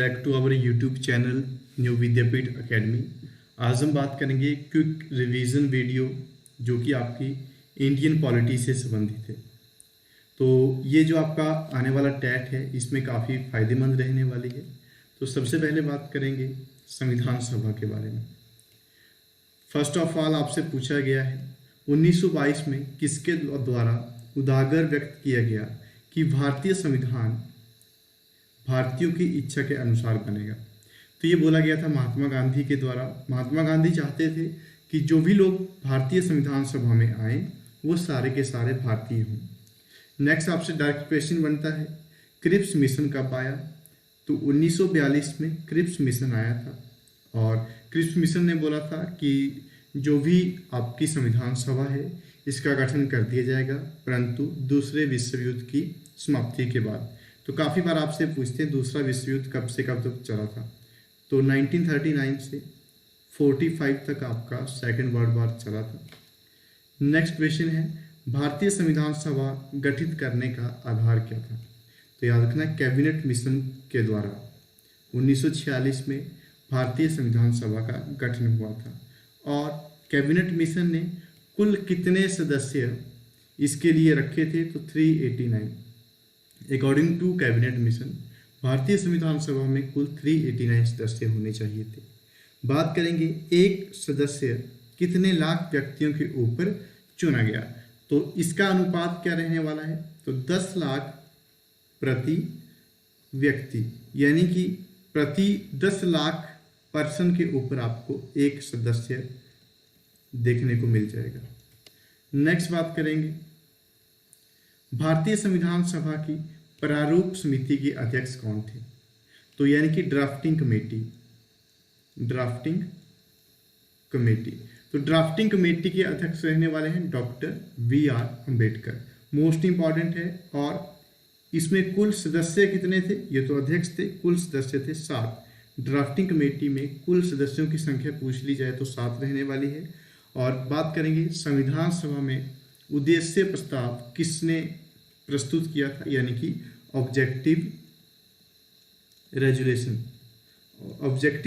Back to our YouTube channel new Vidyapeeth academy. आज हम बात करेंगे क्विक रिवीजन वीडियो जो कि आपकी इंडियन पॉलिटी से संबंधित है। तो ये जो आपका आने वाला टैट है इसमें काफ़ी फायदेमंद रहने वाली है। तो सबसे पहले बात करेंगे संविधान सभा के बारे में। फर्स्ट ऑफ ऑल आपसे पूछा गया है 1922 में किसके द्वारा उजागर व्यक्त किया गया कि भारतीय संविधान भारतीयों की इच्छा के अनुसार बनेगा। तो ये बोला गया था महात्मा गांधी के द्वारा। महात्मा गांधी चाहते थे कि जो भी लोग भारतीय संविधान सभा में आए वो सारे के सारे भारतीय हों। नेक्स्ट आपसे डायरेक्ट क्वेश्चन बनता है क्रिप्स मिशन कब आया। तो 1942 में क्रिप्स मिशन आया था और क्रिप्स मिशन ने बोला था कि जो भी आपकी संविधान सभा है इसका गठन कर दिया जाएगा, परंतु दूसरे विश्व युद्ध की समाप्ति के बाद। तो काफ़ी बार आपसे पूछते हैं दूसरा विश्व युद्ध कब से कब तक चला था। तो 1939 से 45 तक आपका सेकेंड वर्ल्ड वॉर चला था। नेक्स्ट क्वेश्चन है भारतीय संविधान सभा गठित करने का आधार क्या था। तो याद रखना कैबिनेट मिशन के द्वारा 1946 में भारतीय संविधान सभा का गठन हुआ था। और कैबिनेट मिशन ने कुल कितने सदस्य इसके लिए रखे थे। तो 389। अकॉर्डिंग टू कैबिनेट मिशन भारतीय संविधान सभा में कुल 389 सदस्य होने चाहिए थे। बात करेंगे एक सदस्य कितने लाख व्यक्तियों के ऊपर चुना गया। तो इसका अनुपात क्या रहने वाला है। तो 10 लाख प्रति व्यक्ति, यानी कि प्रति 10 लाख पर्सन के ऊपर आपको एक सदस्य देखने को मिल जाएगा। नेक्स्ट बात करेंगे भारतीय संविधान सभा की प्रारूप समिति के अध्यक्ष कौन थे। तो यानी कि ड्राफ्टिंग कमेटी। तो ड्राफ्टिंग कमेटी के अध्यक्ष रहने वाले हैं doctor BR Ambedkar. Most important है। और इसमें कुल सदस्य कितने थे। ये तो अध्यक्ष थे, कुल सदस्य थे 7। ड्राफ्टिंग कमेटी में कुल सदस्यों की संख्या पूछ ली जाए तो 7 रहने वाली है। और बात करेंगे संविधान सभा में उद्देश्य प्रस्ताव किसने प्रस्तुत किया था, यानी कि ऑब्जेक्टिव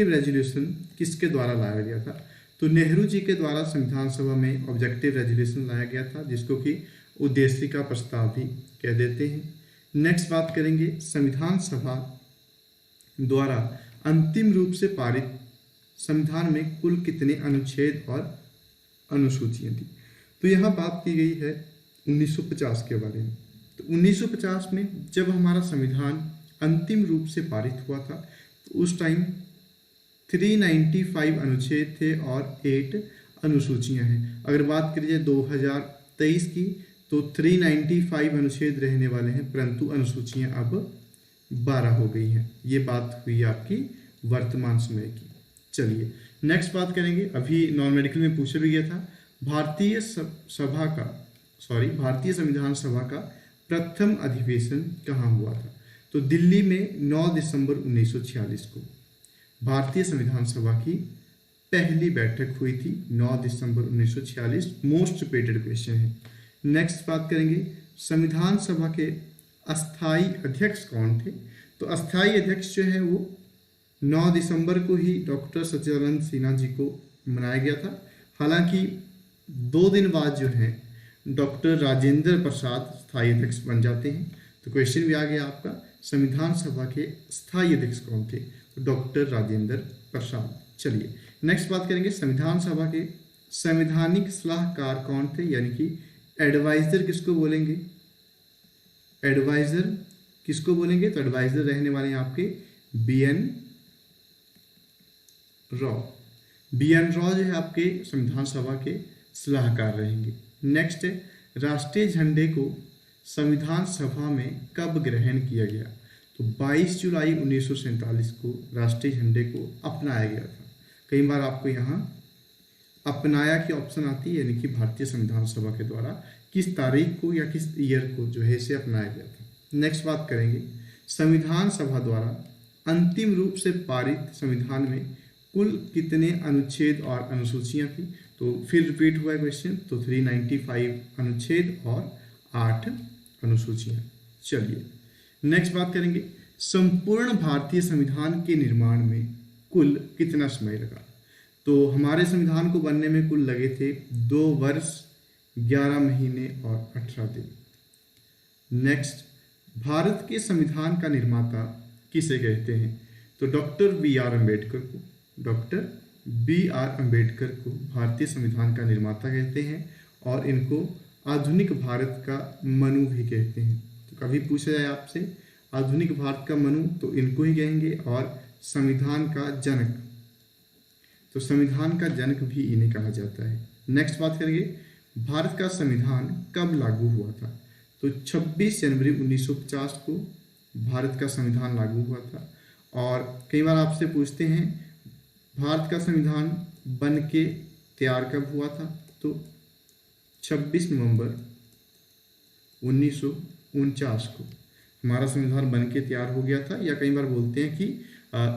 रेजोल्यूशन किसके द्वारा लाया गया था। तो नेहरू जी के द्वारा संविधान सभा में ऑब्जेक्टिव रेजोल्यूशन लाया गया था, जिसको कि उद्देश्य का प्रस्ताव भी कह देते हैं। नेक्स्ट बात करेंगे संविधान सभा द्वारा अंतिम रूप से पारित संविधान में कुल कितने अनुच्छेद और अनुसूचियां थी। तो यहाँ बात की गई है 1950 के बारे में। तो 1950 में जब हमारा संविधान अंतिम रूप से पारित हुआ था तो उस टाइम 395 अनुच्छेद थे और 8 अनुसूचियां हैं। अगर बात करिए 2023 की तो 395 अनुच्छेद रहने वाले हैं, परंतु अनुसूचियां अब 12 हो गई हैं। ये बात हुई आपकी वर्तमान समय की। चलिए नेक्स्ट बात करेंगे। अभी नॉन मेडिकल में पूछा भी गया था भारतीय संविधान सभा का प्रथम अधिवेशन कहाँ हुआ था। तो दिल्ली में 9 दिसंबर 1946 को भारतीय संविधान सभा की पहली बैठक हुई थी। 9 दिसंबर 1946। मोस्ट रिपीटेड क्वेश्चन है। नेक्स्ट बात करेंगे संविधान सभा के अस्थाई अध्यक्ष कौन थे। तो अस्थाई अध्यक्ष जो है वो 9 दिसंबर को ही डॉक्टर सच्चिदानंद सिन्हा जी को मनाया गया था। हालांकि 2 दिन बाद जो है डॉक्टर राजेंद्र प्रसाद स्थायी अध्यक्ष बन जाते हैं। तो क्वेश्चन भी आ गया आपका संविधान सभा के स्थायी अध्यक्ष कौन थे। तो डॉक्टर राजेंद्र प्रसाद। चलिए नेक्स्ट बात करेंगे संविधान सभा के संवैधानिक सलाहकार कौन थे, यानी कि एडवाइजर किसको बोलेंगे। एडवाइजर किसको बोलेंगे। तो एडवाइजर रहने वाले हैं आपके BN रॉ जो है आपके संविधान सभा के सलाहकार रहेंगे। नेक्स्ट है राष्ट्रीय झंडे को संविधान सभा में कब ग्रहण किया गया। तो 22 जुलाई 1947 को राष्ट्रीय झंडे को अपनाया गया था। कई बार आपको यहाँ अपनाया की ऑप्शन आती है, यानी कि भारतीय संविधान सभा के द्वारा किस तारीख को या किस ईयर को जो है इसे अपनाया गया था। नेक्स्ट बात करेंगे संविधान सभा द्वारा अंतिम रूप से पारित संविधान में कुल कितने अनुच्छेद और अनुसूचियां थी। तो फिर रिपीट हुआ है क्वेश्चन। तो 395 अनुच्छेद और 8 अनुसूचियां। चलिए नेक्स्ट बात करेंगे संपूर्ण भारतीय संविधान के निर्माण में कुल कितना समय लगा? तो हमारे संविधान को बनने में कुल लगे थे 2 वर्ष 11 महीने और 18 दिन। नेक्स्ट, भारत के संविधान का निर्माता किसे कहते हैं? तो डॉक्टर बी आर अम्बेडकर को, डॉक्टर बी आर अम्बेडकर को भारतीय संविधान का निर्माता कहते हैं और इनको आधुनिक भारत का मनु भी कहते हैं। तो कभी पूछा जाए आपसे आधुनिक भारत का मनु तो इनको ही कहेंगे, और संविधान का जनक, तो संविधान का जनक भी इन्हें कहा जाता है। नेक्स्ट बात करेंगे, भारत का संविधान कब लागू हुआ था? तो 26 जनवरी 1950 को भारत का संविधान लागू हुआ था। और कई बार आपसे पूछते हैं भारत का संविधान बन के तैयार कब हुआ था? तो 26 नवंबर 1949 को हमारा संविधान बन के तैयार हो गया था, या कई बार बोलते हैं कि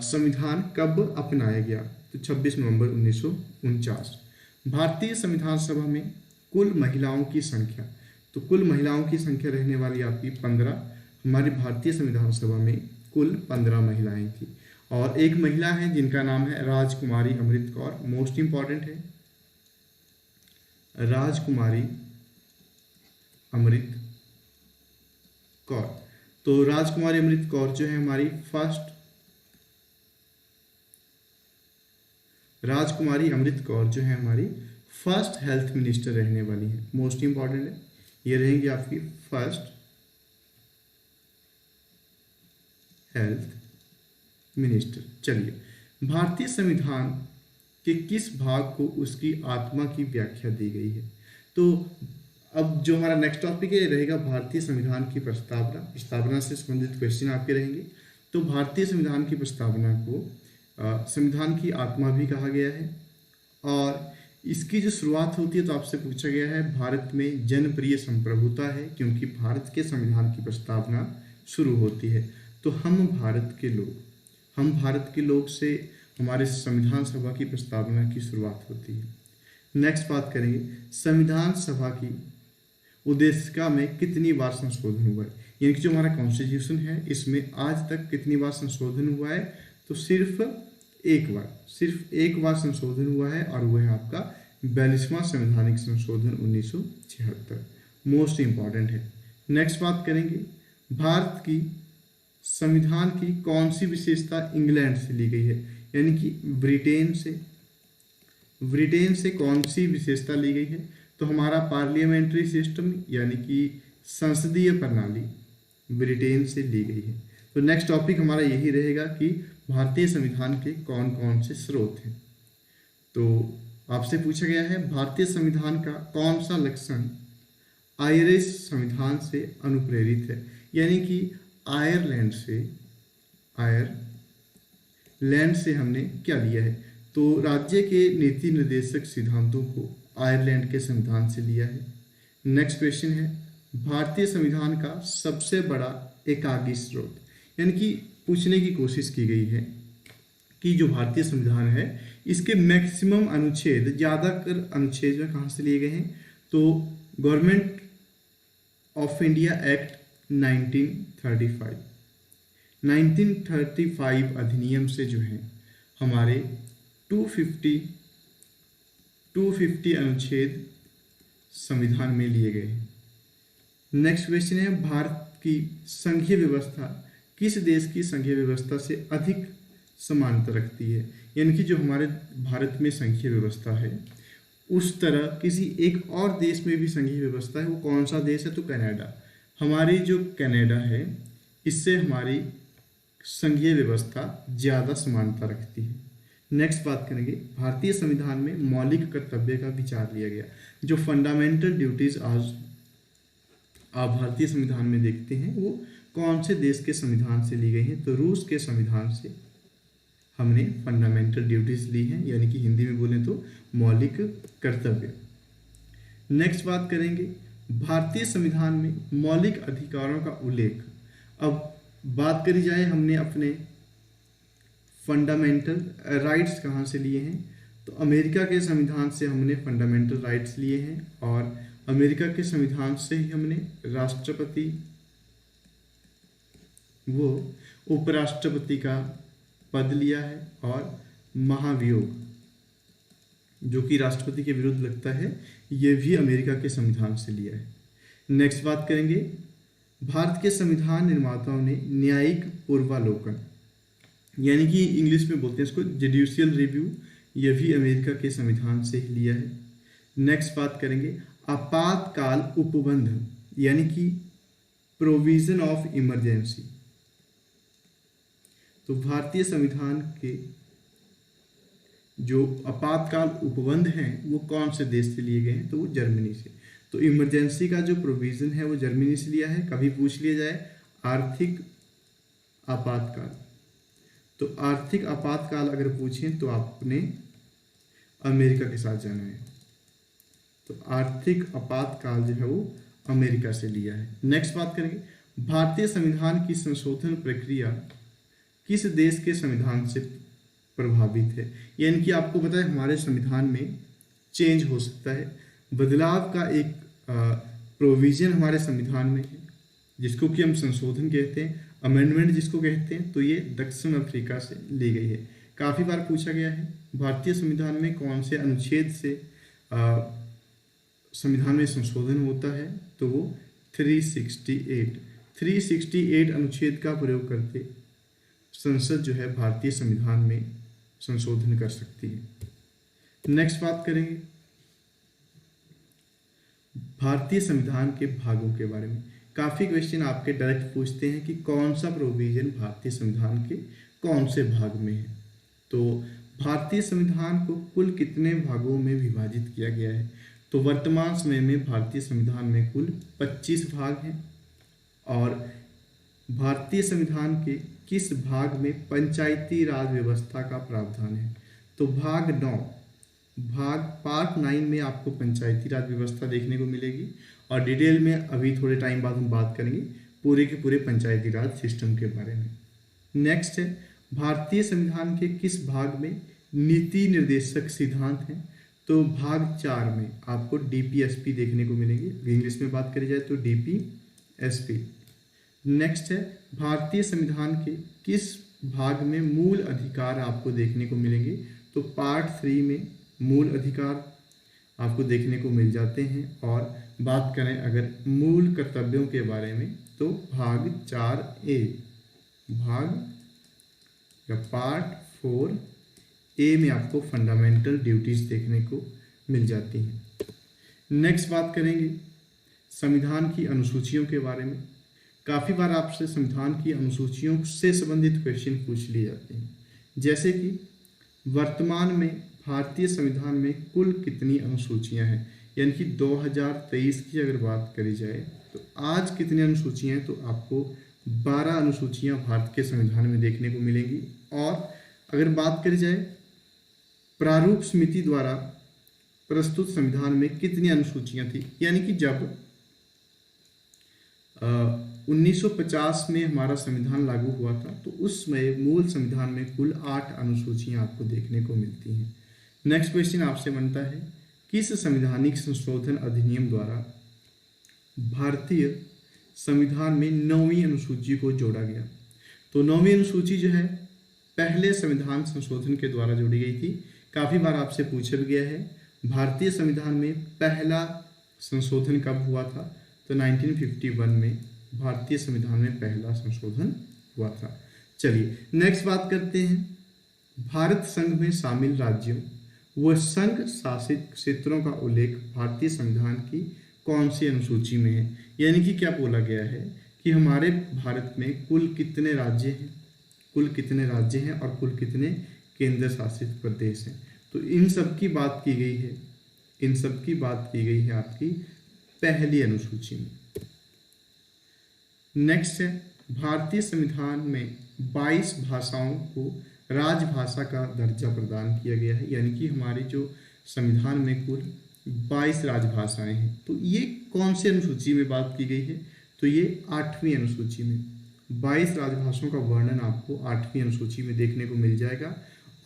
संविधान कब अपनाया गया? तो 26 नवंबर 1949। भारतीय संविधान सभा में कुल महिलाओं की संख्या, तो कुल महिलाओं की संख्या रहने वाली आपकी 15। हमारी भारतीय संविधान सभा में कुल 15 महिलाएं थी, और एक महिला है जिनका नाम है राजकुमारी अमृत कौर। मोस्ट इंपॉर्टेंट है, राजकुमारी अमृत कौर। तो राजकुमारी अमृत कौर जो है हमारी फर्स्ट हेल्थ मिनिस्टर रहने वाली है। मोस्ट इंपॉर्टेंट है, ये रहेंगी आपकी फर्स्ट हेल्थ मिनिस्टर। चलिए, भारतीय संविधान के किस भाग को उसकी आत्मा की व्याख्या दी गई है? तो अब जो हमारा नेक्स्ट टॉपिक है रहेगा भारतीय संविधान की प्रस्तावना से संबंधित क्वेश्चन आपके रहेंगे। तो भारतीय संविधान की प्रस्तावना को संविधान की आत्मा भी कहा गया है, और इसकी जो शुरुआत होती है तो आपसे पूछा गया है भारत में जनप्रिय संप्रभुता है, क्योंकि भारत के संविधान की प्रस्तावना शुरू होती है। तो हम भारत के लोग से हमारे संविधान सभा की प्रस्तावना की शुरुआत होती है। नेक्स्ट बात करेंगे, संविधान सभा की उद्देशिका में कितनी बार संशोधन हुआ है? यानी कि जो हमारा कॉन्स्टिट्यूशन है इसमें आज तक कितनी बार संशोधन हुआ है? तो सिर्फ एक बार संशोधन हुआ है, और वह है आपका 42वां संवैधानिक संशोधन 1976। मोस्ट इंपॉर्टेंट है। नेक्स्ट बात करेंगे, भारत की संविधान की कौन सी विशेषता इंग्लैंड से ली गई है? यानी कि ब्रिटेन से कौन सी विशेषता ली गई है? तो हमारा पार्लियामेंट्री सिस्टम यानी कि संसदीय प्रणाली ब्रिटेन से ली गई है। तो नेक्स्ट टॉपिक हमारा यही रहेगा कि भारतीय संविधान के कौन कौन से स्रोत हैं। तो आपसे पूछा गया है भारतीय संविधान का कौन सा लक्षण आयरिश संविधान से अनुप्रेरित है? यानी कि आयरलैंड से हमने क्या लिया है? तो राज्य के नीति निर्देशक सिद्धांतों को आयरलैंड के संविधान से लिया है। नेक्स्ट क्वेश्चन है, भारतीय संविधान का सबसे बड़ा एकागी स्रोत, यानी कि पूछने की कोशिश की गई है कि जो भारतीय संविधान है इसके मैक्सिमम अनुच्छेद, ज़्यादातर अनुच्छेद में कहाँ से लिए गए हैं? तो गवर्नमेंट ऑफ इंडिया एक्ट 1935 अधिनियम से जो है हमारे 250 अनुच्छेद संविधान में लिए गए हैं। नेक्स्ट क्वेश्चन है, भारत की संघीय व्यवस्था किस देश की संघीय व्यवस्था से अधिक समानता रखती है? यानी कि जो हमारे भारत में संघीय व्यवस्था है उस तरह किसी एक और देश में भी संघीय व्यवस्था है, वो कौन सा देश है? तो कनाडा। हमारी जो कनाडा है इससे हमारी संघीय व्यवस्था ज़्यादा समानता रखती है। नेक्स्ट बात करेंगे, भारतीय संविधान में मौलिक कर्तव्य का विचार लिया गया। जो फंडामेंटल ड्यूटीज आज आप भारतीय संविधान में देखते हैं वो कौन से देश के संविधान से ली गई हैं? तो रूस के संविधान से हमने फंडामेंटल ड्यूटीज ली हैं, यानी कि हिंदी में बोलें तो मौलिक कर्तव्य। नेक्स्ट बात करेंगे, भारतीय संविधान में मौलिक अधिकारों का उल्लेख। अब बात करी जाए हमने अपने फंडामेंटल राइट्स कहाँ से लिए हैं? तो अमेरिका के संविधान से हमने फंडामेंटल राइट्स लिए हैं, और अमेरिका के संविधान से ही हमने राष्ट्रपति उपराष्ट्रपति का पद लिया है, और महाभियोग जो कि राष्ट्रपति के विरुद्ध लगता है, ये भी अमेरिका के संविधान से लिया है। नेक्स्ट बात करेंगे, भारत के संविधान निर्माताओं ने न्यायिक पूर्वालोकन, यानी कि इंग्लिश में बोलते हैं इसको जुडिशियल रिव्यू, यह भी अमेरिका के संविधान से ही लिया है। नेक्स्ट बात करेंगे, आपातकाल उपबंध, यानी कि प्रोविजन ऑफ इमरजेंसी। तो भारतीय संविधान के जो आपातकाल उपबंध हैं वो कौन से देश से लिए गए हैं, तो वो जर्मनी से। तो इमरजेंसी का जो प्रोविज़न है वो जर्मनी से लिया है। कभी पूछ लिया जाए आर्थिक आपातकाल, तो आर्थिक आपातकाल अगर पूछें तो आपने अमेरिका के साथ जाना है। तो आर्थिक आपातकाल जो है वो अमेरिका से लिया है। नेक्स्ट बात करेंगे, भारतीय संविधान की संशोधन प्रक्रिया किस देश के संविधान से प्रभावित है। यानी कि आपको पता है हमारे संविधान में चेंज हो सकता है, बदलाव का एक प्रोविज़न हमारे संविधान में है जिसको कि हम संशोधन कहते हैं, अमेंडमेंट जिसको कहते हैं। तो ये दक्षिण अफ्रीका से ली गई है। काफ़ी बार पूछा गया है भारतीय संविधान में कौन से अनुच्छेद से संविधान में संशोधन होता है, तो वो 368 अनुच्छेद का प्रयोग करते संसद जो है भारतीय संविधान में संशोधन कर सकती है। नेक्स्ट बात करेंगे भारतीय संविधान के भागों के बारे में। काफ़ी क्वेश्चन आपके डायरेक्ट पूछते हैं कि कौन सा प्रोविजन भारतीय संविधान के कौन से भाग में है। तो भारतीय संविधान को कुल कितने भागों में विभाजित किया गया है, तो वर्तमान समय में भारतीय संविधान में कुल 25 भाग हैं। और भारतीय संविधान के किस भाग में पंचायती राज व्यवस्था का प्रावधान है, तो भाग 9, पार्ट 9 में आपको पंचायती राज व्यवस्था देखने को मिलेगी। और डिटेल में अभी थोड़े टाइम बाद हम बात करेंगे पूरे के पूरे पंचायती राज सिस्टम के बारे में। नेक्स्ट है, भारतीय संविधान के किस भाग में नीति निर्देशक सिद्धांत हैं, तो भाग 4 में आपको डीपीएसपी देखने को मिलेंगे। इंग्लिश में बात करी जाए तो डीपीएसपी। नेक्स्ट है, भारतीय संविधान के किस भाग में मूल अधिकार आपको देखने को मिलेंगे, तो पार्ट 3 में मूल अधिकार आपको देखने को मिल जाते हैं। और बात करें अगर मूल कर्तव्यों के बारे में, तो भाग 4A, पार्ट 4A में आपको फंडामेंटल ड्यूटीज देखने को मिल जाती हैं। नेक्स्ट बात करेंगे संविधान की अनुसूचियों के बारे में। काफ़ी बार आपसे संविधान की अनुसूचियों से संबंधित क्वेश्चन पूछ लिए जाते हैं, जैसे कि वर्तमान में भारतीय संविधान में कुल कितनी अनुसूचियां हैं, यानी कि 2023 की अगर बात करी जाए तो आज कितनी अनुसूचियां हैं, तो आपको 12 अनुसूचियां भारत के संविधान में देखने को मिलेंगी। और अगर बात करी जाए प्रारूप समिति द्वारा प्रस्तुत संविधान में कितनी अनुसूचियां थी, यानी कि जब 1950 में हमारा संविधान लागू हुआ था तो उस समय मूल संविधान में कुल 8 अनुसूचियां आपको देखने को मिलती हैं। नेक्स्ट क्वेश्चन आपसे बनता है, किस संवैधानिक संशोधन अधिनियम द्वारा भारतीय संविधान में 9वीं अनुसूची को जोड़ा गया। तो 9वीं अनुसूची जो है पहले संविधान संशोधन के द्वारा जोड़ी गई थी। काफ़ी बार आपसे पूछा भी गया है भारतीय संविधान में पहला संशोधन कब हुआ था, तो 1951 में भारतीय संविधान में पहला संशोधन हुआ था। चलिए नेक्स्ट बात करते हैं, भारत संघ में शामिल राज्यों व संघ शासित क्षेत्रों का उल्लेख भारतीय संविधान की कौन सी अनुसूची में है। यानी कि क्या बोला गया है कि हमारे भारत में कुल कितने राज्य हैं, और कुल कितने केंद्र शासित प्रदेश हैं। तो इन सब की बात की गई है आपकी पहली अनुसूची में। नेक्स्ट है, भारतीय संविधान में 22 भाषाओं को राजभाषा का दर्जा प्रदान किया गया है, यानी कि हमारी जो संविधान में कुल 22 राजभाषाएं हैं। तो ये कौन सी अनुसूची में बात की गई है, तो ये 8वीं अनुसूची में 22 राजभाषाओं का वर्णन आपको 8वीं अनुसूची में देखने को मिल जाएगा।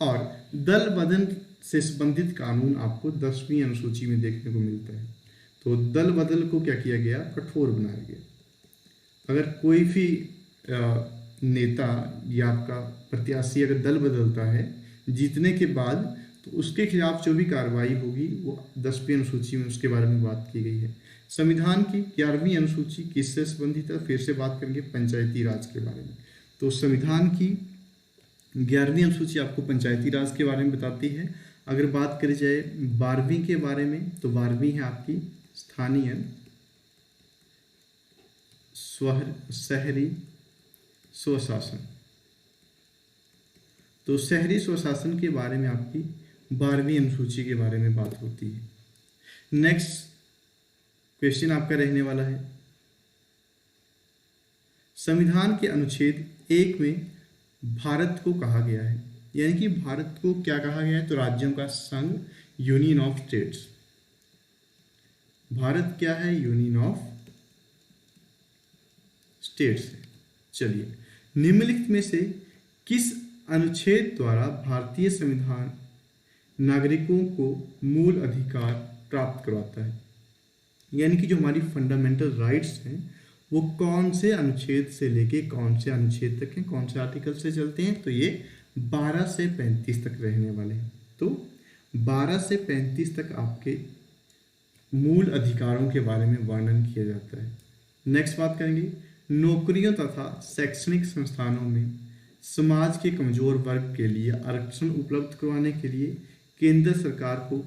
और दल बदल से संबंधित कानून आपको 10वीं अनुसूची में देखने को मिलता है। तो दल बदल को क्या किया गया, कठोर बनाया गया। अगर कोई भी नेता या आपका प्रत्याशी अगर दल बदलता है जीतने के बाद, तो उसके खिलाफ जो भी कार्रवाई होगी वो 10वीं अनुसूची में उसके बारे में बात की गई है। संविधान की 11वीं अनुसूची किससे संबंधित है? फिर से बात करेंगे पंचायती राज के बारे में। तो संविधान की 11वीं अनुसूची आपको पंचायती राज के बारे में बताती है। अगर बात करी जाए 12वीं के बारे में, तो 12वीं है आपकी स्थानीय शहरी स्वशासन। तो शहरी स्वशासन के बारे में आपकी 12वीं अनुसूची के बारे में बात होती है। नेक्स्ट क्वेश्चन आपका रहने वाला है, संविधान के अनुच्छेद 1 में भारत को कहा गया है, यानी कि भारत को क्या कहा गया है? तो राज्यों का संघ, यूनियन ऑफ स्टेट्स। भारत क्या है? यूनियन ऑफ स्टेट्स है। चलिए, निम्नलिखित में से किस अनुच्छेद द्वारा भारतीय संविधान नागरिकों को मूल अधिकार प्राप्त करवाता है? यानी कि जो हमारी फंडामेंटल राइट्स हैं वो कौन से अनुच्छेद से लेके कौन से अनुच्छेद तक हैं, कौन से आर्टिकल से चलते हैं? तो ये 12 से 35 तक रहने वाले हैं। तो 12 से 35 तक आपके मूल अधिकारों के बारे में वर्णन किया जाता है। नेक्स्ट बात करेंगे, नौकरियों तथा शैक्षणिक संस्थानों में समाज के कमजोर वर्ग के लिए आरक्षण उपलब्ध करवाने के लिए केंद्र सरकार को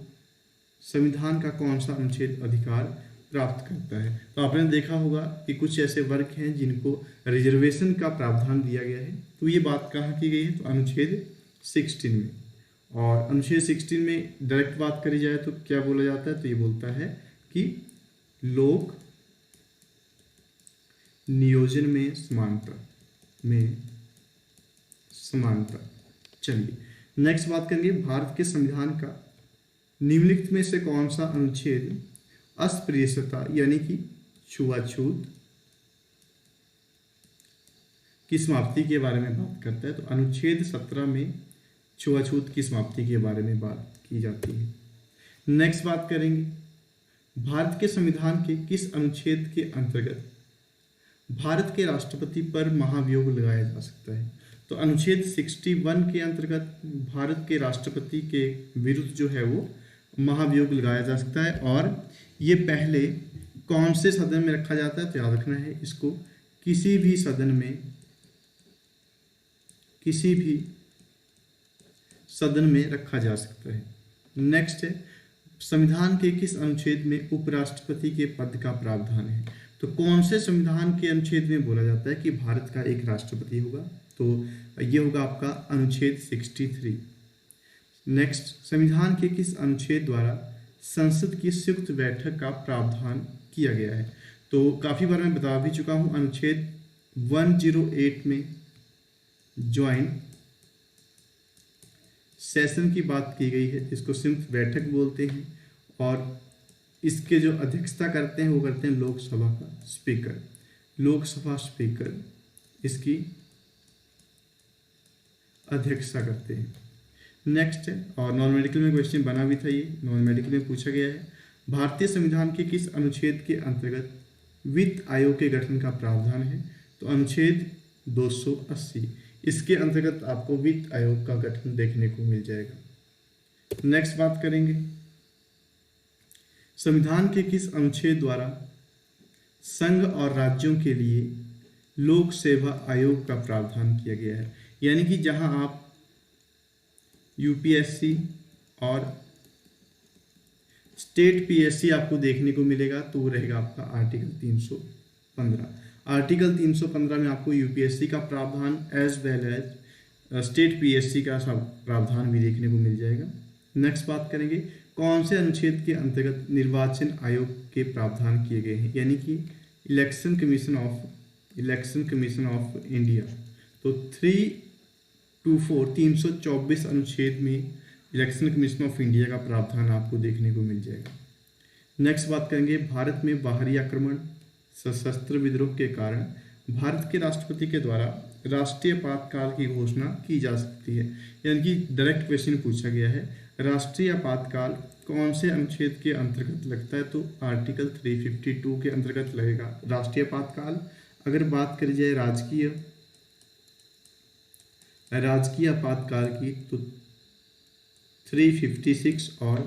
संविधान का कौन सा अनुच्छेद अधिकार प्राप्त करता है? तो आपने देखा होगा कि कुछ ऐसे वर्ग हैं जिनको रिजर्वेशन का प्रावधान दिया गया है। तो ये बात कहाँ की गई है? तो अनुच्छेद 16 में। और अनुच्छेद 16 में डायरेक्ट बात करी जाए तो क्या बोला जाता है? तो ये बोलता है कि लोक नियोजन में समानता। चलिए, नेक्स्ट बात करेंगे, भारत के संविधान का निम्नलिखित में से कौन सा अनुच्छेद अस्पृश्यता यानी कि छुआछूत की समाप्ति के बारे में बात करता है? तो अनुच्छेद 17 में छुआछूत की समाप्ति के बारे में बात की जाती है। नेक्स्ट बात करेंगे, भारत के संविधान के किस अनुच्छेद के अंतर्गत भारत के राष्ट्रपति पर महाभियोग लगाया जा सकता है? तो अनुच्छेद 61 के अंतर्गत भारत के राष्ट्रपति के विरुद्ध जो है वो महाभियोग लगाया जा सकता है। और ये पहले कौन से सदन में रखा जाता है? तो याद रखना है इसको, किसी भी सदन में रखा जा सकता है। नेक्स्ट है, संविधान के किस अनुच्छेद में उपराष्ट्रपति के पद का प्रावधान है? तो कौन से संविधान के अनुच्छेद में बोला जाता है कि भारत का एक राष्ट्रपति होगा? तो ये होगा आपका अनुच्छेद 63। नेक्स्ट, संविधान के किस अनुच्छेद द्वारा संसद की संयुक्त बैठक का प्रावधान किया गया है? तो काफ़ी बार मैं बता भी चुका हूँ, अनुच्छेद 108 में ज्वाइंट सेशन की बात की गई है, इसको संयुक्त बैठक बोलते हैं। और इसके जो अध्यक्षता करते हैं वो करते हैं लोकसभा का स्पीकर, लोकसभा स्पीकर इसकी अध्यक्षता करते हैं। नेक्स्ट है, और नॉन मेडिकल में क्वेश्चन बना भी था, ये नॉन मेडिकल में पूछा गया है, भारतीय संविधान के किस अनुच्छेद के अंतर्गत वित्त आयोग के गठन का प्रावधान है? तो अनुच्छेद 280, इसके अंतर्गत आपको वित्त आयोग का गठन देखने को मिल जाएगा। नेक्स्ट बात करेंगे, संविधान के किस अनुच्छेद द्वारा संघ और राज्यों के लिए लोक सेवा आयोग का प्रावधान किया गया है? यानी कि जहां आप यूपीएससी और स्टेट पीएससी आपको देखने को मिलेगा, तो वो रहेगा आपका आर्टिकल 315। आर्टिकल 315 में आपको यूपीएससी का प्रावधान as well as state PSC का प्रावधान भी देखने को मिल जाएगा। नेक्स्ट बात करेंगे, कौन से अनुच्छेद के अंतर्गत निर्वाचन आयोग के प्रावधान किए गए हैं? यानी कि इलेक्शन कमीशन ऑफ इंडिया। तो 324 अनुच्छेद में इलेक्शन कमीशन ऑफ इंडिया का प्रावधान आपको देखने को मिल जाएगा। नेक्स्ट बात करेंगे, भारत में बाहरी आक्रमण सशस्त्र विद्रोह के कारण भारत के राष्ट्रपति के द्वारा राष्ट्रीय आपातकाल की घोषणा की जा सकती है। यानी कि डायरेक्ट क्वेश्चन पूछा गया है, राष्ट्रीय आपातकाल कौन से अनुच्छेद के अंतर्गत लगता है? तो आर्टिकल 352 के अंतर्गत लगेगा राष्ट्रीय आपातकाल। अगर बात करी जाए राजकीय राजकीय आपातकाल की तो 356 और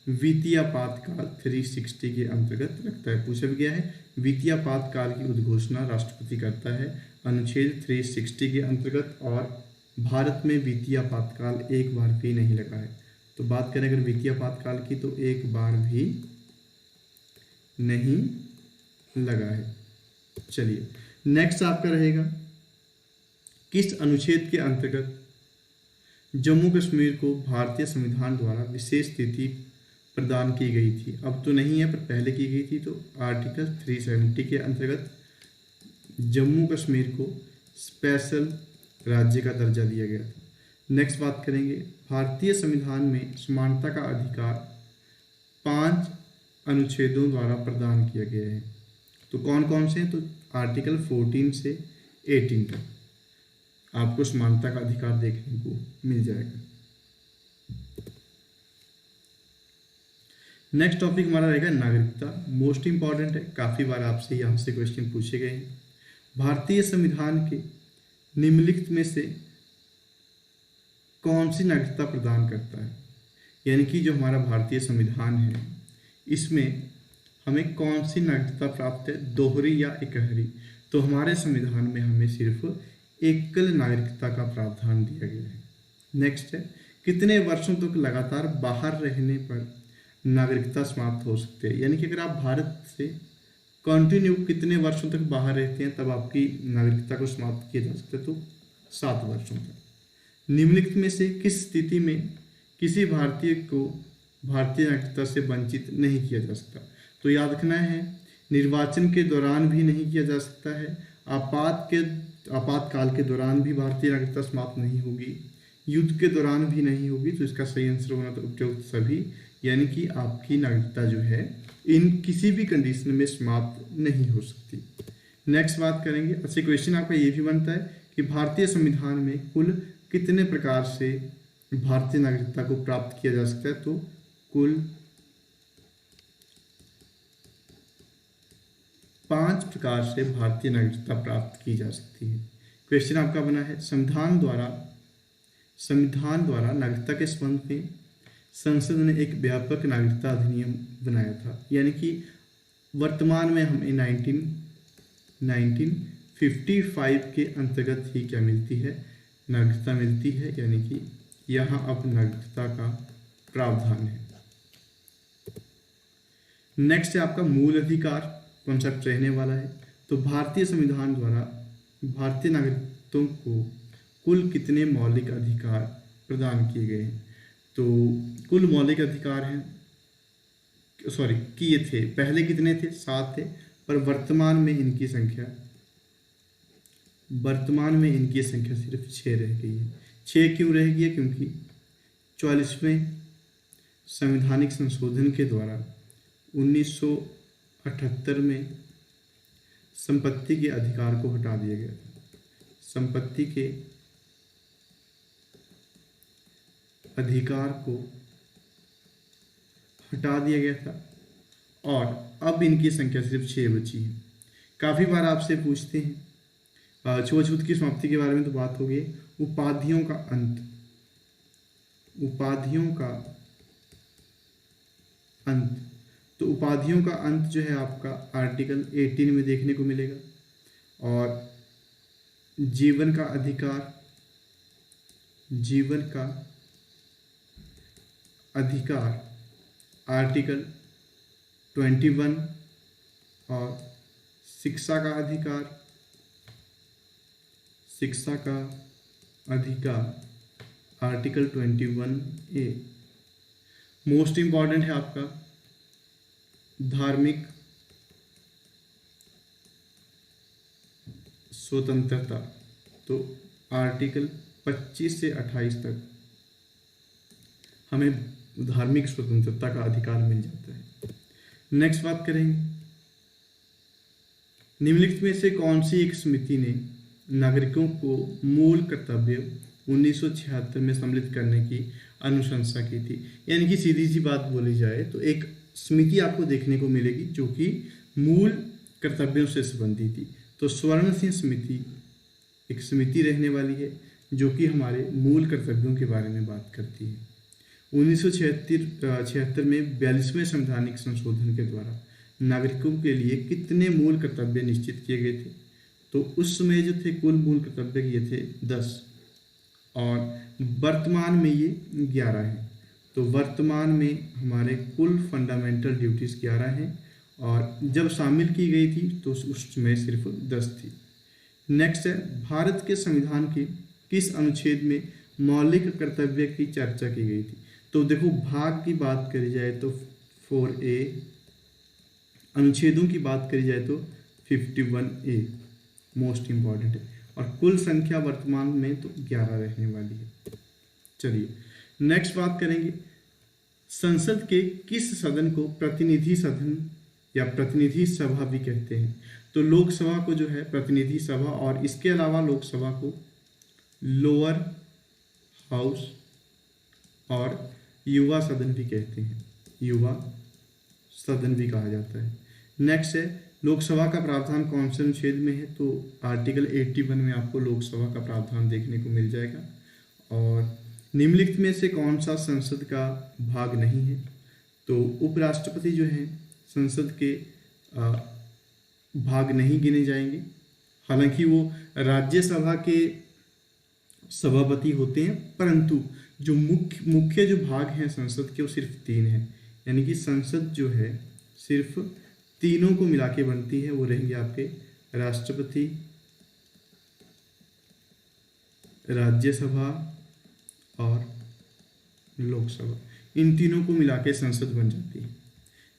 वित्तीय आपातकाल 360 के अंतर्गत लगता है। पूछा भी गया है, वित्तीय आपातकाल की उद्घोषणा राष्ट्रपति करता है अनुच्छेद 360 के अंतर्गत, और भारत में वित्तीय आपातकाल एक बार भी नहीं लगा है। तो बात करें अगर वित्तीय आपातकाल की तो एक बार भी नहीं लगा है। चलिए नेक्स्ट आपका रहेगा, किस अनुच्छेद के अंतर्गत जम्मू कश्मीर को भारतीय संविधान द्वारा विशेष स्थिति प्रदान की गई थी? अब तो नहीं है पर पहले की गई थी। तो आर्टिकल 370 के अंतर्गत जम्मू कश्मीर को स्पेशल राज्य का दर्जा दिया गया था। नेक्स्ट बात करेंगे, भारतीय संविधान में समानता का अधिकार 5 अनुच्छेदों द्वारा प्रदान किया गया है। तो कौन कौन से हैं? तो आर्टिकल 14 से 18 तक आपको समानता का अधिकार देखने को मिल जाएगा। नेक्स्ट टॉपिक हमारा रहेगा नागरिकता। मोस्ट इंपॉर्टेंट है, काफ़ी बार आपसे यहाँ से क्वेश्चन पूछे गए हैं। भारतीय संविधान के निम्नलिखित में से कौन सी नागरिकता प्रदान करता है? यानी कि जो हमारा भारतीय संविधान है इसमें हमें कौन सी नागरिकता प्राप्त है, दोहरी या इकहरी? तो हमारे संविधान में हमें सिर्फ एकल नागरिकता का प्रावधान दिया गया है। नेक्स्ट है, कितने वर्षों तक लगातार बाहर रहने पर नागरिकता समाप्त हो सकती है? यानी कि अगर आप भारत से कंटिन्यू कितने वर्षों तक बाहर रहते हैं तब आपकी नागरिकता को समाप्त किया जा सकता है? तो 7 वर्षों तक। निम्नलिखित में से किस स्थिति में किसी भारतीय को भारतीय नागरिकता से वंचित नहीं किया जा सकता? तो याद रखना है, निर्वाचन के दौरान भी नहीं किया जा सकता है, आपातकाल के दौरान भी भारतीय नागरिकता समाप्त नहीं होगी, युद्ध के दौरान भी नहीं होगी। तो इसका सही आंसर होना तो उपयुक्त सभी, यानी कि आपकी नागरिकता जो है इन किसी भी कंडीशन में समाप्त नहीं हो सकती। नेक्स्ट बात करेंगे, अच्छे क्वेश्चन आपका ये भी बनता है कि भारतीय संविधान में कुल कितने प्रकार से भारतीय नागरिकता को प्राप्त किया जा सकता है? तो कुल 5 प्रकार से भारतीय नागरिकता प्राप्त की जा सकती है। क्वेश्चन आपका बना है, संविधान द्वारा नागरिकता के संबंध में संसद ने एक व्यापक नागरिकता अधिनियम बनाया था। यानी कि वर्तमान में हमें 1955 के अंतर्गत ही क्या मिलती है? नागरिकता मिलती है। यानी कि यहाँ अब नागरिकता का प्रावधान है। नेक्स्ट है आपका मूल अधिकार कॉन्सेप्ट रहने वाला है। तो भारतीय संविधान द्वारा भारतीय नागरिकों को कुल कितने मौलिक अधिकार प्रदान किए गए हैं? तो कुल मौलिक अधिकार हैं, किए थे, पहले कितने थे? 7 थे, पर वर्तमान में इनकी संख्या सिर्फ 6 रह गई है। 6 क्यों रह गई है? क्योंकि 44वें संवैधानिक संशोधन के द्वारा 1978 में संपत्ति के अधिकार को हटा दिया गया था। संपत्ति के अधिकार को हटा दिया गया था और अब इनकी संख्या सिर्फ 6 बची है। काफ़ी बार आपसे पूछते हैं, छुआछूत की समाप्ति के बारे में तो बात हो गई। उपाधियों का अंत तो उपाधियों का अंत जो है आपका आर्टिकल 18 में देखने को मिलेगा, और जीवन का अधिकार आर्टिकल 21, और शिक्षा का अधिकार आर्टिकल 21A। मोस्ट इंपॉर्टेंट है आपका धार्मिक स्वतंत्रता, तो आर्टिकल 25 से 28 तक हमें धार्मिक स्वतंत्रता का अधिकार मिल जाता है। नेक्स्ट बात करेंगे, निम्नलिखित में से कौन सी एक समिति ने नागरिकों को मूल कर्तव्य 1976 में सम्मिलित करने की अनुशंसा की थी? यानी कि सीधी सी बात बोली जाए तो एक समिति आपको देखने को मिलेगी जो कि मूल कर्तव्यों से संबंधित थी। तो स्वर्ण सिंह समिति एक समिति रहने वाली है जो कि हमारे मूल कर्तव्यों के बारे में बात करती है। 1976 में 42वें संवैधानिक संशोधन के द्वारा नागरिकों के लिए कितने मूल कर्तव्य निश्चित किए गए थे? तो उस समय जो थे कुल मूल कर्तव्य ये थे 10 और वर्तमान में ये 11 हैं। तो वर्तमान में हमारे कुल फंडामेंटल ड्यूटीज़ 11 हैं और जब शामिल की गई थी तो उस समय सिर्फ 10 थी। नेक्स्ट है, भारत के संविधान के किस अनुच्छेद में मौलिक कर्तव्य की चर्चा की गई थी? तो देखो, भाग की बात करी जाए तो 4A, अनुच्छेदों की बात करी जाए तो 51A मोस्ट इम्पॉर्टेंट है और कुल संख्या वर्तमान में तो 11 रहने वाली है। चलिए नेक्स्ट बात करेंगे, संसद के किस सदन को प्रतिनिधि सदन या प्रतिनिधि सभा भी कहते हैं? तो लोकसभा को जो है प्रतिनिधि सभा और इसके अलावा लोकसभा को लोअर हाउस और युवा सदन भी कहते हैं, युवा सदन भी कहा जाता है। नेक्स्ट है, लोकसभा का प्रावधान कौन से अनुच्छेद में है? तो आर्टिकल 81 में आपको लोकसभा का प्रावधान देखने को मिल जाएगा। और निम्नलिखित में से कौन सा संसद का भाग नहीं है? तो उपराष्ट्रपति जो हैं संसद के भाग नहीं गिने जाएंगे, हालांकि वो राज्यसभा के सभापति होते हैं, परंतु जो मुख्य जो भाग हैं संसद के वो सिर्फ 3 हैं, यानी कि संसद जो है सिर्फ तीनों को मिला के बनती है। वो रहेंगे आपके राष्ट्रपति, राज्यसभा और लोकसभा, इन तीनों को मिला के संसद बन जाती है।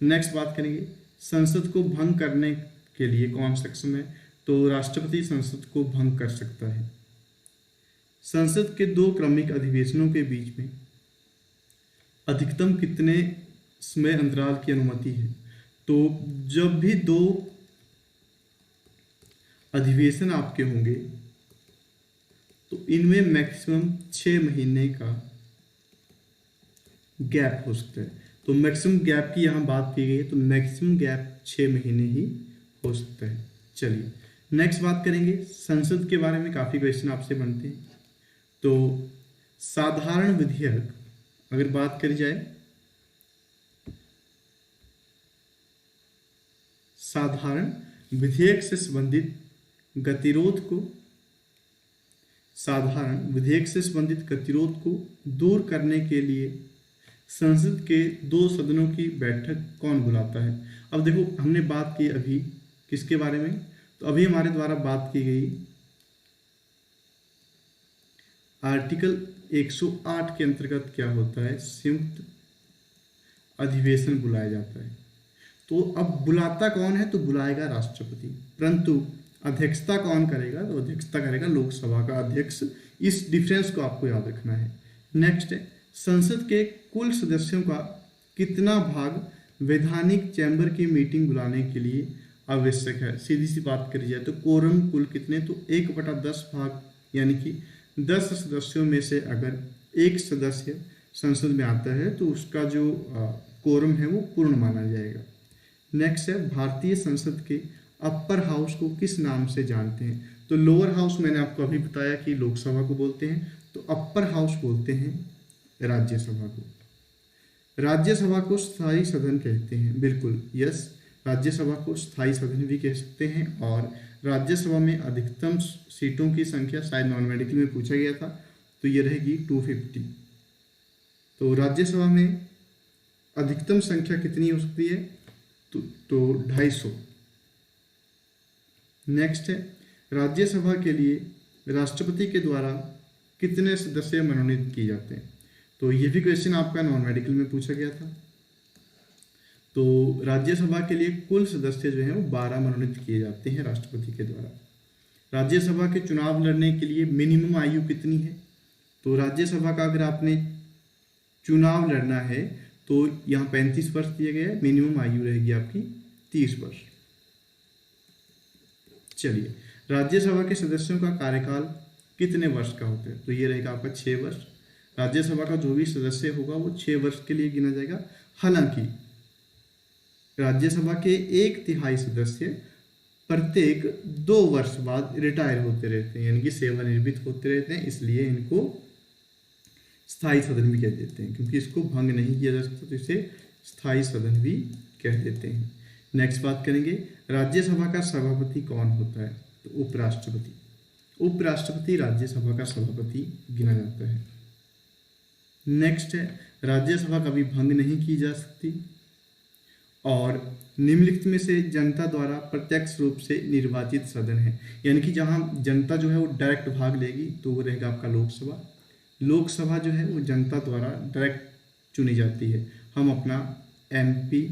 नेक्स्ट बात करेंगे, संसद को भंग करने के लिए कौन सक्षम है? तो राष्ट्रपति संसद को भंग कर सकता है। संसद के 2 क्रमिक अधिवेशनों के बीच में अधिकतम कितने समय अंतराल की अनुमति है? तो जब भी 2 अधिवेशन आपके होंगे तो इनमें मैक्सिमम 6 महीने का गैप हो सकता है। तो मैक्सिमम गैप की यहाँ बात की गई है, तो मैक्सिमम गैप 6 महीने ही हो सकता है। चलिए नेक्स्ट बात करेंगे, संसद के बारे में काफ़ी क्वेश्चन आपसे बनते हैं। तो साधारण विधेयक अगर बात करी जाए, साधारण विधेयक से संबंधित गतिरोध को, साधारण विधेयक से संबंधित गतिरोध को दूर करने के लिए संसद के 2 सदनों की बैठक कौन बुलाता है? अब देखो, हमने बात की अभी किसके बारे में? तो अभी हमारे द्वारा बात की गई आर्टिकल 108 के अंतर्गत क्या होता है, संयुक्त अधिवेशन बुलाया जाता है। तो अब बुलाता कौन है? तो बुलाएगा राष्ट्रपति, परंतु अध्यक्षता कौन करेगा? तो अध्यक्षता करेगा लोकसभा का अध्यक्ष। इस डिफरेंस को आपको याद रखना है। नेक्स्ट है, संसद के कुल सदस्यों का कितना भाग वैधानिक चैम्बर की मीटिंग बुलाने के लिए आवश्यक है? सीधी सी बात करी जाए तो कोरम कुल कितने? तो 1/10 भाग, यानी कि 10 सदस्यों में से अगर एक सदस्य संसद में आता है तो उसका जो कोरम है वो पूर्ण माना जाएगा। नेक्स्ट है, भारतीय संसद के अपर हाउस को किस नाम से जानते हैं? तो लोअर हाउस मैंने आपको अभी बताया कि लोकसभा को बोलते हैं, तो अपर हाउस बोलते हैं राज्यसभा को। राज्यसभा को स्थायी सदन कहते हैं, बिल्कुल यस, राज्यसभा को स्थायी सदन भी कह सकते हैं। और राज्यसभा में अधिकतम सीटों की संख्या शायद नॉन मेडिकल में पूछा गया था, तो ये रहेगी 250। तो राज्यसभा में अधिकतम संख्या कितनी हो सकती है? तो 250। नेक्स्ट है, राज्यसभा के लिए राष्ट्रपति के द्वारा कितने सदस्य मनोनीत किए जाते हैं? तो ये भी क्वेश्चन आपका नॉन मेडिकल में पूछा गया था। तो राज्यसभा के लिए कुल सदस्य जो हैं वो 12 मनोनीत किए जाते हैं राष्ट्रपति के द्वारा। राज्यसभा के चुनाव लड़ने के लिए मिनिमम आयु कितनी है? तो राज्यसभा का अगर आपने चुनाव लड़ना है तो यहाँ 35 वर्ष दिया गया है, मिनिमम आयु रहेगी आपकी 30 वर्ष। चलिए, राज्यसभा के सदस्यों का कार्यकाल कितने वर्ष का होता है? तो ये रहेगा आपका 6 वर्ष। राज्यसभा का जो भी सदस्य होगा वो 6 वर्ष के लिए गिना जाएगा। हालांकि राज्यसभा के 1/3 सदस्य प्रत्येक 2 वर्ष बाद रिटायर होते रहते हैं, यानी कि सेवानिवृत्त होते रहते हैं, इसलिए इनको स्थायी सदन भी कह देते हैं, क्योंकि इसको भंग नहीं किया जा सकता तो इसे स्थायी सदन भी कह देते हैं। नेक्स्ट बात करेंगे, राज्यसभा का सभापति कौन होता है? तो उपराष्ट्रपति। उपराष्ट्रपति राज्यसभा का सभापति गिना जाता है। नेक्स्ट है, राज्यसभा कभी भंग नहीं की जा सकती और निम्नलिखित में से जनता द्वारा प्रत्यक्ष रूप से निर्वाचित सदन है, यानी कि जहां जनता जो है वो डायरेक्ट भाग लेगी तो वो रहेगा आपका लोकसभा। लोकसभा जो है वो जनता द्वारा डायरेक्ट चुनी जाती है। हम अपना एमपी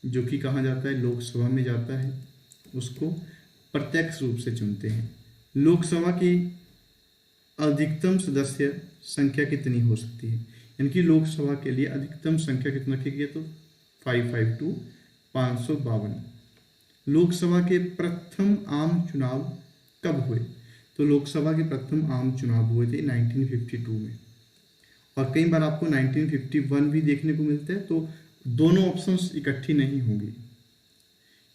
जो कि कहाँ जाता है, लोकसभा में जाता है, उसको प्रत्यक्ष रूप से चुनते हैं। लोकसभा की अधिकतम सदस्य संख्या कितनी हो सकती है? यानी कि लोकसभा के लिए अधिकतम संख्या कितना रखी गई है? तो 552 552। लोकसभा के प्रथम आम चुनाव कब हुए? तो लोकसभा के प्रथम आम चुनाव हुए थे 1952 में, और कई बार आपको 1951 भी देखने को मिलता है, तो दोनों ऑप्शंस इकट्ठी नहीं होंगी।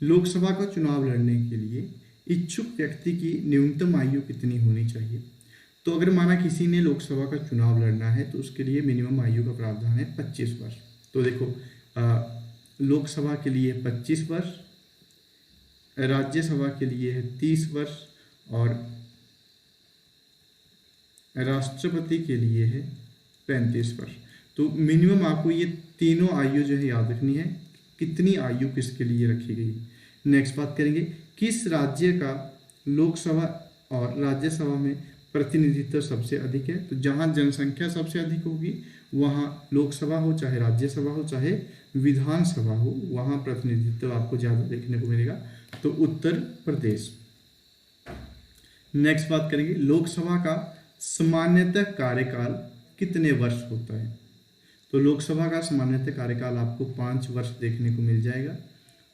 लोकसभा का चुनाव लड़ने के लिए इच्छुक व्यक्ति की न्यूनतम आयु कितनी होनी चाहिए? तो अगर माना किसी ने लोकसभा का चुनाव लड़ना है तो उसके लिए मिनिमम आयु का प्रावधान है 25 वर्ष। तो देखो, लोकसभा के लिए 25 वर्ष, राज्यसभा के लिए है 30 वर्ष और राष्ट्रपति के लिए है 35 वर्ष। तो मिनिमम आपको ये तीनों आयु जो है याद रखनी है, कितनी आयु किसके लिए रखी गई। नेक्स्ट बात करेंगे, किस राज्य का लोकसभा और राज्यसभा में प्रतिनिधित्व सबसे अधिक है? तो जहां जनसंख्या सबसे अधिक होगी वहां लोकसभा हो चाहे राज्यसभा हो चाहे विधानसभा हो, वहां प्रतिनिधित्व आपको ज़्यादा देखने को मिलेगा, तो उत्तर प्रदेश। नेक्स्ट बात करेंगे, लोकसभा का सामान्यतः कार्यकाल कितने वर्ष होता है? तो लोकसभा का सामान्यतः कार्यकाल आपको 5 वर्ष देखने को मिल जाएगा।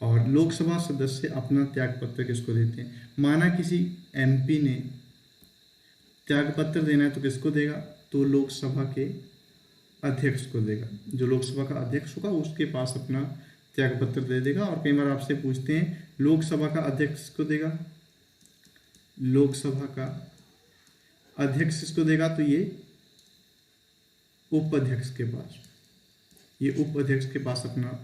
और लोकसभा सदस्य अपना त्यागपत्र किसको देते हैं? माना किसी एमपी ने त्यागपत्र देना है तो किसको देगा? तो लोकसभा के अध्यक्ष को देगा। जो लोकसभा का अध्यक्ष होगा उसके पास अपना त्यागपत्र दे देगा। और कई बार आपसे पूछते हैं लोकसभा का अध्यक्ष किसको देगा? लोकसभा का अध्यक्ष किसको देगा? तो ये उपाध्यक्ष के पास, ये उपाध्यक्ष के पास अपना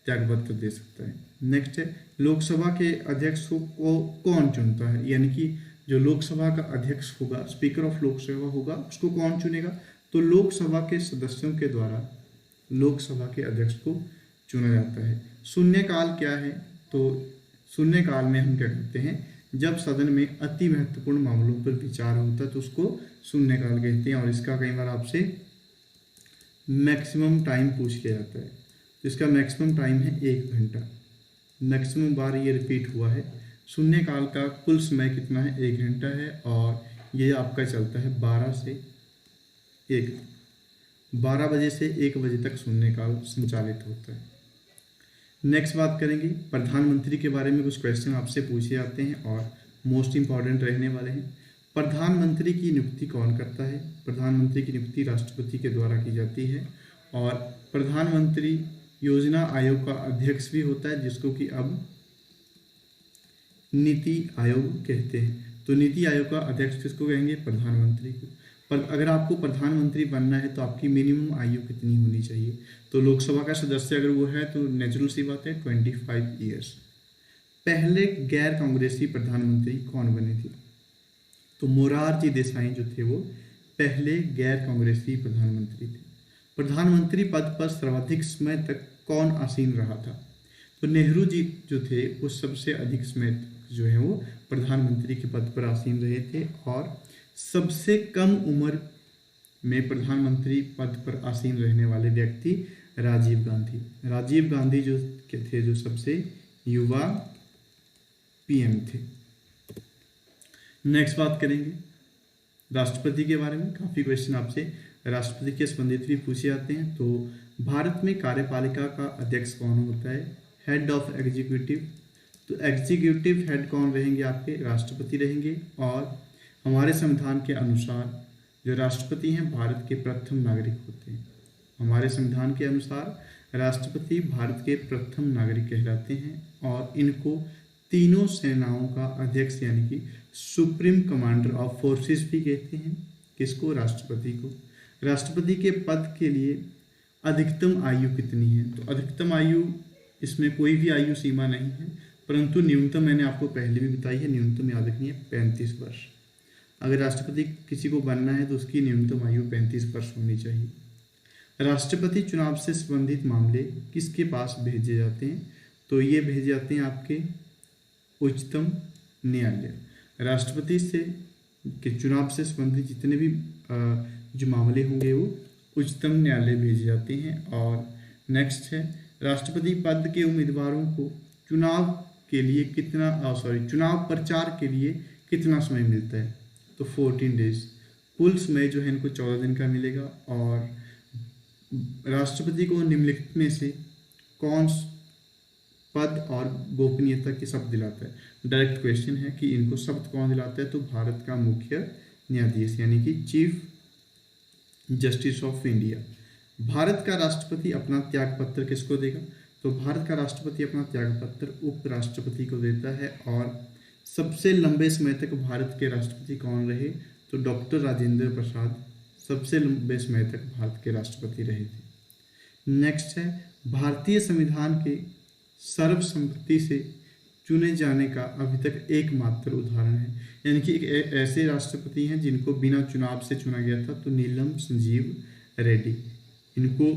त्यागपत्र दे सकता है। नेक्स्ट है, लोकसभा के अध्यक्ष को कौन चुनता है? यानी कि जो लोकसभा का अध्यक्ष होगा, स्पीकर ऑफ लोकसभा होगा, उसको कौन चुनेगा? तो लोकसभा के सदस्यों के द्वारा लोकसभा के अध्यक्ष को चुना जाता है। शून्यकाल क्या है? तो शून्यकाल में हम क्या करते हैं, जब सदन में अति महत्वपूर्ण मामलों पर विचार होता है तो उसको शून्यकाल कहते हैं। और इसका कई बार आपसे मैक्सिमम टाइम पूछ लिया जाता है, तो इसका मैक्सिमम टाइम है 1 घंटा। मैक्सिमम बार ये रिपीट हुआ है। शून्यकाल का कुल समय कितना है? 1 घंटा है और ये आपका चलता है 12 से 1, 12 बजे से 1 बजे तक शून्यकाल संचालित होता है। नेक्स्ट बात करेंगे, प्रधानमंत्री के बारे में कुछ क्वेश्चन आपसे पूछे जाते हैं और मोस्ट इंपॉर्टेंट रहने वाले हैं। प्रधानमंत्री की नियुक्ति कौन करता है? प्रधानमंत्री की नियुक्ति राष्ट्रपति के द्वारा की जाती है। और प्रधानमंत्री योजना आयोग का अध्यक्ष भी होता है, जिसको कि अब नीति आयोग कहते हैं। तो नीति आयोग का अध्यक्ष किसको कहेंगे? प्रधानमंत्री को। पर अगर आपको प्रधानमंत्री बनना है तो आपकी मिनिमम आयु कितनी होनी चाहिए? तो लोकसभा का सदस्य अगर वो है तो नेचुरल सी बात है 25 ईयर्स। पहले गैर कांग्रेसी प्रधानमंत्री कौन बने थे? तो मोरारजी देसाई जो थे वो पहले गैर कांग्रेसी प्रधानमंत्री थे। प्रधानमंत्री पद पर सर्वाधिक समय तक कौन आसीन रहा था? तो नेहरू जी जो थे वो सबसे अधिक समय तक जो है वो प्रधानमंत्री के पद पर आसीन रहे थे। और सबसे कम उम्र में प्रधानमंत्री पद पर आसीन रहने वाले व्यक्ति राजीव गांधी। राजीव गांधी जो थे जो सबसे युवा पीएम थे। नेक्स्ट बात करेंगे राष्ट्रपति के बारे में। काफ़ी क्वेश्चन आपसे राष्ट्रपति के संबंधित भी पूछे जाते हैं। तो भारत में कार्यपालिका का अध्यक्ष कौन होता है? Head of executive. तो एग्जीक्यूटिव हेड कौन रहेंगे? आपके राष्ट्रपति रहेंगे। और हमारे संविधान के अनुसार जो राष्ट्रपति हैं भारत के प्रथम नागरिक होते हैं। हमारे संविधान के अनुसार राष्ट्रपति भारत के प्रथम नागरिक कहलाते हैं और इनको तीनों सेनाओं का अध्यक्ष यानी कि सुप्रीम कमांडर ऑफ फोर्सेस भी कहते हैं। किसको? राष्ट्रपति को। राष्ट्रपति के पद के लिए अधिकतम आयु कितनी है? तो अधिकतम आयु, इसमें कोई भी आयु सीमा नहीं है, परंतु न्यूनतम मैंने आपको पहले भी बताई है, न्यूनतम याद रखनी है 35 वर्ष। अगर राष्ट्रपति किसी को बनना है तो उसकी न्यूनतम आयु 35 वर्ष होनी चाहिए। राष्ट्रपति चुनाव से संबंधित मामले किसके पास भेजे जाते हैं? तो ये भेजे जाते हैं आपके उच्चतम न्यायालय। राष्ट्रपति से के चुनाव से संबंधित जितने भी जो मामले होंगे वो उच्चतम न्यायालय भेजे जाते हैं। और नेक्स्ट है, राष्ट्रपति पद के उम्मीदवारों को चुनाव के लिए चुनाव प्रचार के लिए कितना समय मिलता है? तो 14 डेज। कुल समय जो है इनको 14 दिन का मिलेगा। और राष्ट्रपति को निम्नलिखित में से कौन पद और गोपनीयता की शपथ दिलाता है? डायरेक्ट क्वेश्चन है कि इनको शपथ कौन दिलाता है? तो भारत का मुख्य न्यायाधीश यानी कि chief justice of India. Bharat का राष्ट्रपति अपना त्यागपत्र किसको देगा? तो भारत का राष्ट्रपति अपना त्यागपत्र उपराष्ट्रपति को देता है। और सबसे लंबे समय तक भारत के राष्ट्रपति कौन रहे? तो डॉक्टर राजेंद्र प्रसाद सबसे लंबे समय तक भारत के राष्ट्रपति रहे थे। नेक्स्ट है, भारतीय संविधान के सर्वसम्मति से चुने जाने का अभी तक एकमात्र उदाहरण है, यानी कि एक ऐसे राष्ट्रपति हैं जिनको बिना चुनाव से चुना गया था, तो नीलम संजीव रेड्डी। इनको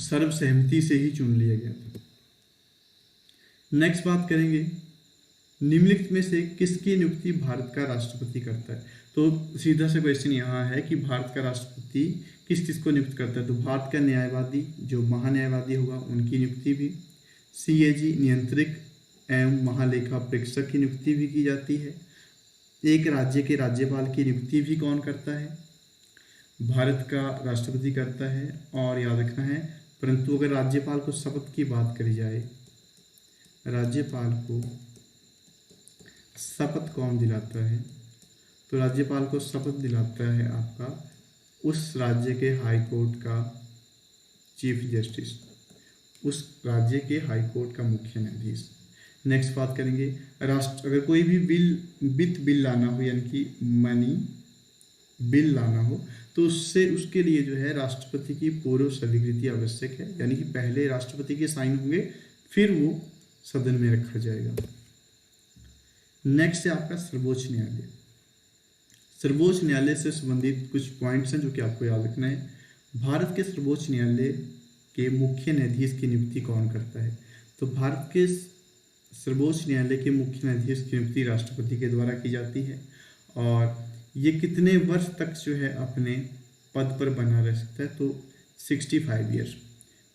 सर्वसहमति से ही चुन लिया गया था। नेक्स्ट बात करेंगे, निम्नलिखित में से किसकी नियुक्ति भारत का राष्ट्रपति करता है? तो सीधा सा क्वेश्चन यहाँ है कि भारत का राष्ट्रपति किस चीज़ को नियुक्त करता है? तो भारत का न्यायवादी, जो महान्यायवादी होगा, उनकी नियुक्ति भी, CAG नियंत्रक एवं महालेखा परीक्षक की नियुक्ति भी की जाती है। एक राज्य के राज्यपाल की नियुक्ति भी कौन करता है? भारत का राष्ट्रपति करता है। और याद रखना है, परंतु अगर राज्यपाल को शपथ की बात करी जाए, राज्यपाल को शपथ कौन दिलाता है? तो राज्यपाल को शपथ दिलाता है आपका उस राज्य के हाई कोर्ट का चीफ जस्टिस, उस राज्य के हाई कोर्ट का मुख्य न्यायाधीश। नेक्स्ट बात करेंगे, अगर कोई भी वित्त बिल लाना हो, यानी कि मनी बिल लाना हो, तो उसके लिए जो है राष्ट्रपति की पूर्व स्वीकृति आवश्यक है, यानी कि पहले राष्ट्रपति के साइन होंगे फिर वो सदन में रखा जाएगा। नेक्स्ट है आपका सर्वोच्च न्यायालय। सर्वोच्च न्यायालय से संबंधित कुछ पॉइंट्स हैं जो कि आपको याद रखना है। भारत के सर्वोच्च न्यायालय के मुख्य न्यायाधीश की नियुक्ति कौन करता है? तो भारत के सर्वोच्च न्यायालय के मुख्य न्यायाधीश की नियुक्ति राष्ट्रपति के द्वारा की जाती है। और ये कितने वर्ष तक जो है अपने पद पर बना रह सकता है? तो 65 ईयर्स।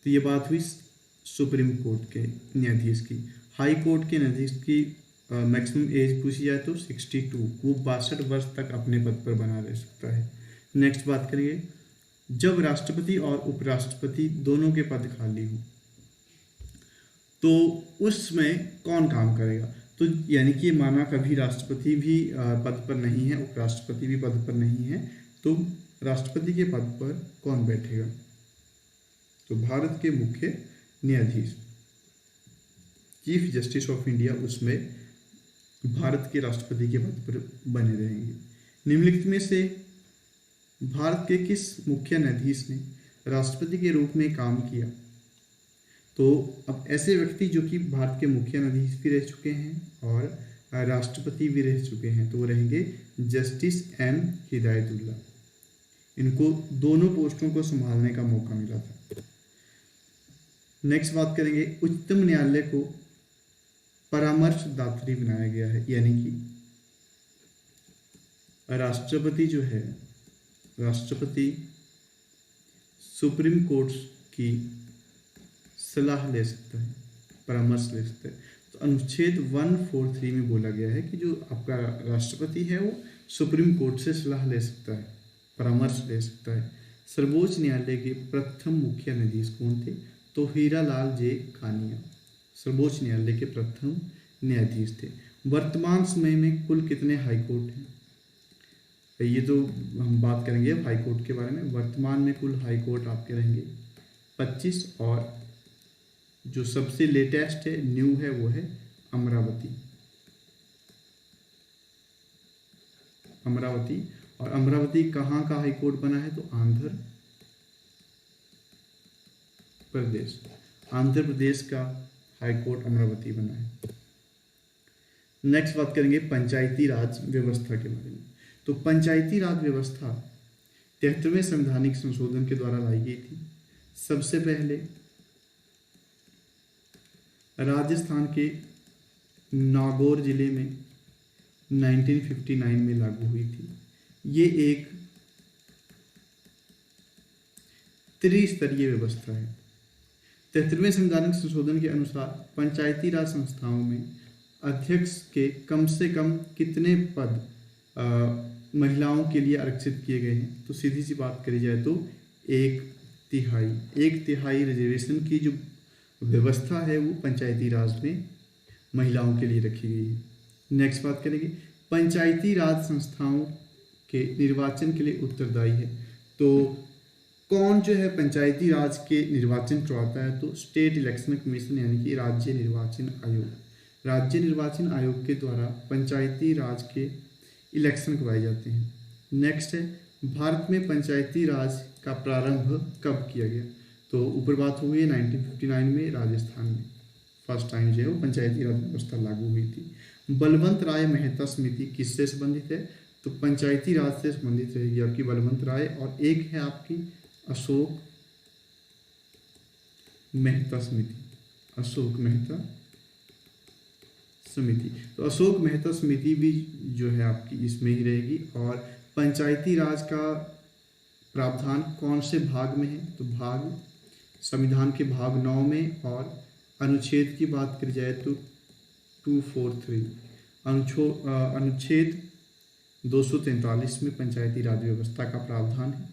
तो ये बात हुई सुप्रीम कोर्ट के न्यायाधीश की। हाई कोर्ट के न्यायाधीश की मैक्सिमम एज पूछी जाए तो 62, वो 62 वर्ष तक अपने पद पर बना रह सकता है। नेक्स्ट बात करिए, जब राष्ट्रपति और उपराष्ट्रपति दोनों के पद खाली हो तो उसमें कौन काम करेगा? तो यानी कि माना कभी राष्ट्रपति भी पद पर नहीं है, उपराष्ट्रपति भी पद पर नहीं है, तो राष्ट्रपति के पद पर कौन बैठेगा? तो भारत के मुख्य न्यायाधीश चीफ जस्टिस ऑफ इंडिया, उसमें भारत के राष्ट्रपति के पद पर बने रहेंगे। निम्नलिखित में से भारत के किस मुख्य न्यायाधीश ने राष्ट्रपति के रूप में काम किया? तो अब ऐसे व्यक्ति जो कि भारत के मुख्य न्यायाधीश भी रह चुके हैं और राष्ट्रपति भी रह चुके हैं, तो वो रहेंगे जस्टिस M हिदायतुल्ला। इनको दोनों पोस्टों को संभालने का मौका मिला था। नेक्स्ट बात करेंगे, उच्चतम न्यायालय को परामर्शदात्री बनाया गया है, यानी कि राष्ट्रपति जो है, राष्ट्रपति सुप्रीम कोर्ट की सलाह ले सकता है, परामर्श ले सकता है। तो अनुच्छेद 143 में बोला गया है कि जो आपका राष्ट्रपति है वो सुप्रीम कोर्ट से सलाह ले सकता है, परामर्श ले सकता है। सर्वोच्च न्यायालय के प्रथम मुख्य न्यायाधीश कौन थे? तो हीरालाल जे कानिया सर्वोच्च न्यायालय के प्रथम न्यायाधीश थे। वर्तमान समय में कुल कितने हाई कोर्ट हैं? ये तो हम बात करेंगे हाई कोर्ट के बारे में। वर्तमान में कुल हाई कोर्ट आपके रहेंगे 25 और जो सबसे लेटेस्ट है, न्यू है, वो है अमरावती। अमरावती, और अमरावती कहाँ का हाई कोर्ट बना है? तो आंध्र प्रदेश, आंध्र प्रदेश का हाई कोर्ट अमरावती बना है। नेक्स्ट बात करेंगे पंचायती राज व्यवस्था के बारे में। तो पंचायती राज व्यवस्था 73वें संवैधानिक संशोधन के द्वारा लाई गई थी। सबसे पहले राजस्थान के नागौर जिले में 1959 में लागू हुई थी। ये एक त्रिस्तरीय व्यवस्था है। 73वें संवैधानिक संशोधन के अनुसार पंचायती राज संस्थाओं में अध्यक्ष के कम से कम कितने पद महिलाओं के लिए आरक्षित किए गए हैं? तो सीधी सी बात करी जाए तो 1/3 रिजर्वेशन की जो व्यवस्था है वो पंचायती राज में महिलाओं के लिए रखी गई है। नेक्स्ट बात करेंगे पंचायती राज संस्थाओं के निर्वाचन के लिए उत्तरदायी है। तो कौन जो है पंचायती राज के निर्वाचन करवाता है? तो स्टेट इलेक्शन कमीशन यानी कि राज्य निर्वाचन आयोग। राज्य निर्वाचन आयोग के द्वारा पंचायती राज के इलेक्शन करवाए जाते हैं। नेक्स्ट है भारत में पंचायती राज का प्रारंभ कब किया गया? तो ऊपर बात हो गई 1959 में राजस्थान में फर्स्ट टाइम जो है वो पंचायती राज व्यवस्था लागू हुई थी। बलवंत राय मेहता समिति किससे संबंधित है? तो पंचायती राज से संबंधित रहेगी आपकी बलवंत राय, और एक है आपकी अशोक मेहता समिति। अशोक मेहता समिति, तो अशोक मेहता समिति भी जो है आपकी इसमें ही रहेगी। और पंचायती राज का प्रावधान कौन से भाग में है? तो भाग संविधान के भाग 9 में, और अनुच्छेद की बात करी जाए तो 243 अनुच्छेद 243 में पंचायती राज व्यवस्था का प्रावधान है।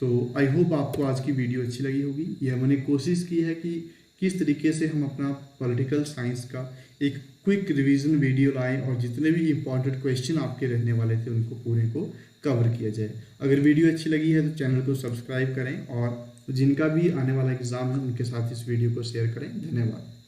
तो आई होप आपको आज की वीडियो अच्छी लगी होगी। यह मैंने कोशिश की है कि किस तरीके से हम अपना पॉलिटिकल साइंस का एक क्विक रिवीजन वीडियो लाएं और जितने भी इंपॉर्टेंट क्वेश्चन आपके रहने वाले थे उनको पूरे को कवर किया जाए। अगर वीडियो अच्छी लगी है तो चैनल को सब्सक्राइब करें, और जिनका भी आने वाला एग्ज़ाम है उनके साथ इस वीडियो को शेयर करें। धन्यवाद।